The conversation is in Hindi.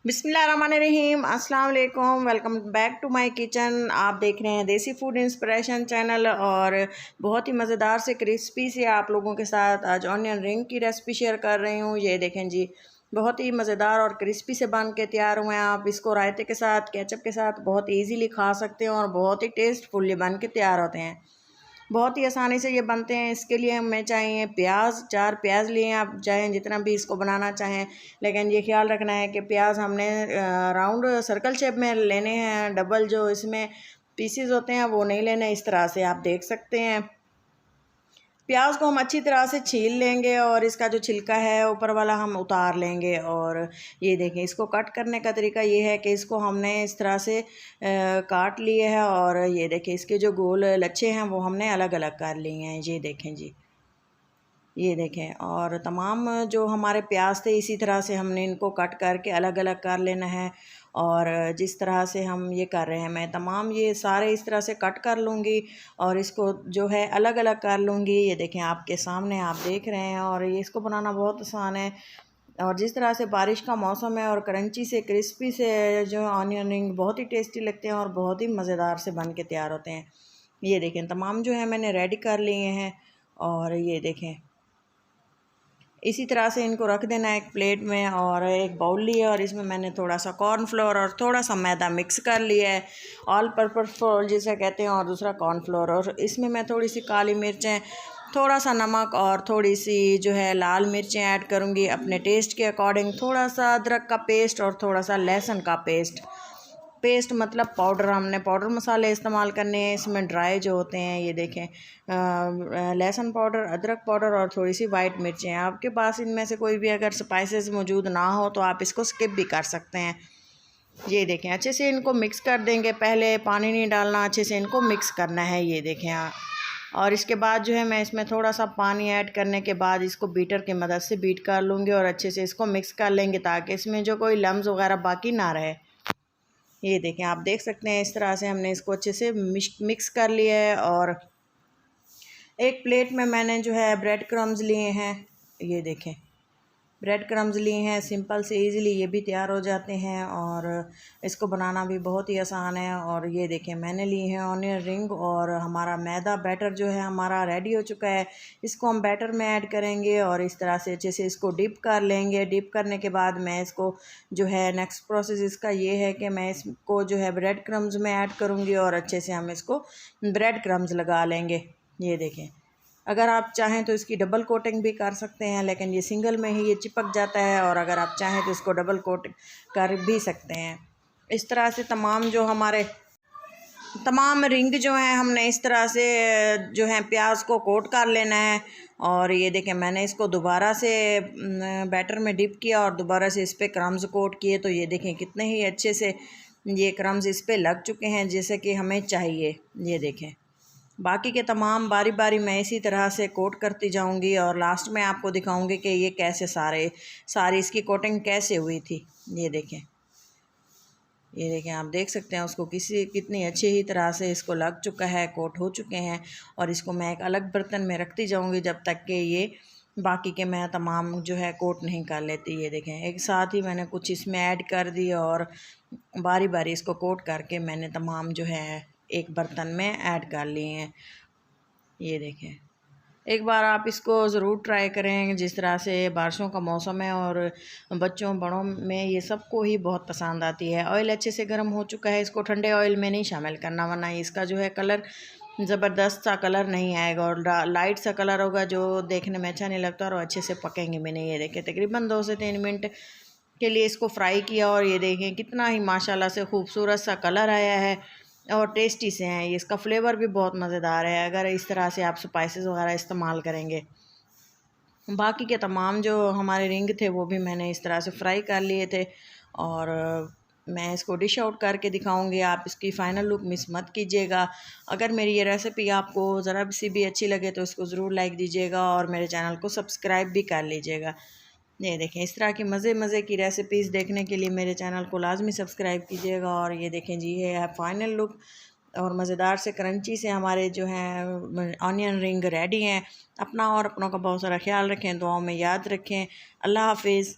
बिस्मिल्लाहिर्रहमानिर्रहीम, अस्सलाम वालेकुम। Welcome back to my kitchen. आप देख रहे हैं देसी फूड इंस्पिरेशन चैनल और बहुत ही मज़ेदार से क्रिस्पी से आप लोगों के साथ आज ऑनियन रिंग की रेसिपी शेयर कर रही हूँ। ये देखें जी, बहुत ही मज़ेदार और क्रिस्पी से बन के तैयार हुए हैं। आप इसको रायते के साथ, केचप के साथ बहुत ईजीली खा सकते हैं और बहुत ही टेस्टफुली बन के तैयार होते हैं। बहुत ही आसानी से ये बनते हैं। इसके लिए हमें चाहिए प्याज, 4 प्याज लिए आप चाहें जितना भी इसको बनाना चाहें, लेकिन ये ख्याल रखना है कि प्याज हमने राउंड सर्कल शेप में लेने हैं। डबल जो इसमें पीसेस होते हैं वो नहीं लेने। इस तरह से आप देख सकते हैं। प्याज को हम अच्छी तरह से छील लेंगे और इसका जो छिलका है ऊपर वाला हम उतार लेंगे। और ये देखें, इसको कट करने का तरीका ये है कि इसको हमने इस तरह से काट लिए है और ये देखें इसके जो गोल लच्छे हैं वो हमने अलग अलग कर लिए हैं। ये देखें जी, ये देखें। और तमाम जो हमारे प्याज थे इसी तरह से हमने इनको कट करके अलग अलग कर लेना है। और जिस तरह से हम ये कर रहे हैं, मैं तमाम ये सारे इस तरह से कट कर लूँगी और इसको जो है अलग अलग कर लूँगी। ये देखें आपके सामने, आप देख रहे हैं। और ये इसको बनाना बहुत आसान है। और जिस तरह से बारिश का मौसम है और क्रंची से क्रिस्पी से जो ऑनियन रिंग बहुत ही टेस्टी लगते हैं और बहुत ही मज़ेदार से बन के तैयार होते हैं। ये देखें तमाम जो है मैंने रेडी कर लिए हैं। और ये देखें इसी तरह से इनको रख देना है एक प्लेट में। और एक बाउल लिया और इसमें मैंने थोड़ा सा कॉर्नफ्लोर और थोड़ा सा मैदा मिक्स कर लिया है, ऑल पर्पस फ्लोर जिसे कहते हैं, और दूसरा कॉर्नफ्लोर। और इसमें मैं थोड़ी सी काली मिर्चें, थोड़ा सा नमक और थोड़ी सी जो है लाल मिर्चें ऐड करूँगी अपने टेस्ट के अकॉर्डिंग। थोड़ा सा अदरक का पेस्ट और थोड़ा सा लहसुन का पेस्ट मतलब पाउडर। हमने पाउडर मसाले इस्तेमाल करने हैं इसमें, ड्राई जो होते हैं। ये देखें लहसुन पाउडर, अदरक पाउडर और थोड़ी सी वाइट मिर्चें। आपके पास इनमें से कोई भी अगर स्पाइसेस मौजूद ना हो तो आप इसको स्किप भी कर सकते हैं। ये देखें अच्छे से इनको मिक्स कर देंगे। पहले पानी नहीं डालना, अच्छे से इनको मिक्स करना है। ये देखें और इसके बाद जो है मैं इसमें थोड़ा सा पानी ऐड करने के बाद इसको बीटर की मदद से बीट कर लूँगी और अच्छे से इसको मिक्स कर लेंगे ताकि इसमें जो कोई लम्स वगैरह बाकी ना रहे। ये देखें, आप देख सकते हैं इस तरह से हमने इसको अच्छे से मिक्स कर लिया है। और एक प्लेट में मैंने जो है ब्रेड क्रम्स लिए हैं। ये देखें ब्रेड क्रम्स लिए हैं, सिंपल से इजीली ये भी तैयार हो जाते हैं और इसको बनाना भी बहुत ही आसान है। और ये देखें मैंने लिए हैं ऑनियन रिंग और हमारा मैदा बैटर जो है हमारा रेडी हो चुका है। इसको हम बैटर में ऐड करेंगे और इस तरह से अच्छे से इसको डिप कर लेंगे। डिप करने के बाद मैं इसको जो है नेक्स्ट प्रोसेस इसका ये है कि मैं इसको जो है ब्रेड क्रम्स में ऐड करूँगी और अच्छे से हम इसको ब्रेड क्रम्स लगा लेंगे। ये देखें, अगर आप चाहें तो इसकी डबल कोटिंग भी कर सकते हैं, लेकिन ये सिंगल में ही ये चिपक जाता है। और अगर आप चाहें तो इसको डबल कोट कर भी सकते हैं। इस तरह से तमाम रिंग जो हैं हमने इस तरह से जो है प्याज को कोट कर लेना है। और ये देखें मैंने इसको दोबारा से बैटर में डिप किया और दोबारा से इस पर क्रम्स कोट किए। तो ये देखें कितने ही अच्छे से ये क्रम्स इस पर लग चुके हैं जैसे कि हमें चाहिए। ये देखें बाकी के तमाम बारी बारी मैं इसी तरह से कोट करती जाऊंगी और लास्ट में आपको दिखाऊंगी कि ये कैसे सारी इसकी कोटिंग कैसे हुई थी। ये देखें आप देख सकते हैं उसको कितनी अच्छी ही तरह से इसको लग चुका है, कोट हो चुके हैं। और इसको मैं एक अलग बर्तन में रखती जाऊंगी जब तक कि ये बाकी के मैं तमाम जो है कोट नहीं कर लेती। ये देखें एक साथ ही मैंने कुछ इसमें ऐड कर दी और बारी बारी इसको कोट करके मैंने तमाम जो है एक बर्तन में ऐड कर लिए हैं। ये देखें एक बार आप इसको ज़रूर ट्राई करें। जिस तरह से बारिशों का मौसम है और बच्चों बड़ों में ये सबको ही बहुत पसंद आती है। ऑयल अच्छे से गर्म हो चुका है, इसको ठंडे ऑयल में नहीं शामिल करना वरना इसका जो है कलर ज़बरदस्त सा कलर नहीं आएगा और लाइट सा कलर होगा जो देखने में अच्छा नहीं लगता और अच्छे से पकेंगे भी नहीं। ये देखें तकरीबन 2 से 3 मिनट के लिए इसको फ्राई किया और ये देखें कितना ही माशाल्लाह से खूबसूरत सा कलर आया है और टेस्टी से हैं। ये इसका फ्लेवर भी बहुत मज़ेदार है अगर इस तरह से आप स्पाइसेस वगैरह इस्तेमाल करेंगे। बाकी के तमाम जो हमारे रिंग थे वो भी मैंने इस तरह से फ्राई कर लिए थे और मैं इसको डिश आउट करके दिखाऊंगी। आप इसकी फ़ाइनल लुक मिस मत कीजिएगा। अगर मेरी ये रेसिपी आपको ज़रा सी भी अच्छी लगे तो इसको ज़रूर लाइक दीजिएगा और मेरे चैनल को सब्सक्राइब भी कर लीजिएगा। ये देखें इस तरह की मज़े की रेसिपीज़ देखने के लिए मेरे चैनल को लाजमी सब्सक्राइब कीजिएगा। और ये देखें जी ये है फ़ाइनल लुक और मज़ेदार से क्रंची से हमारे जो हैं ऑनियन रिंग रेडी हैं। अपना और अपनों का बहुत सारा ख्याल रखें, दुआओं में याद रखें। अल्लाह हाफिज़।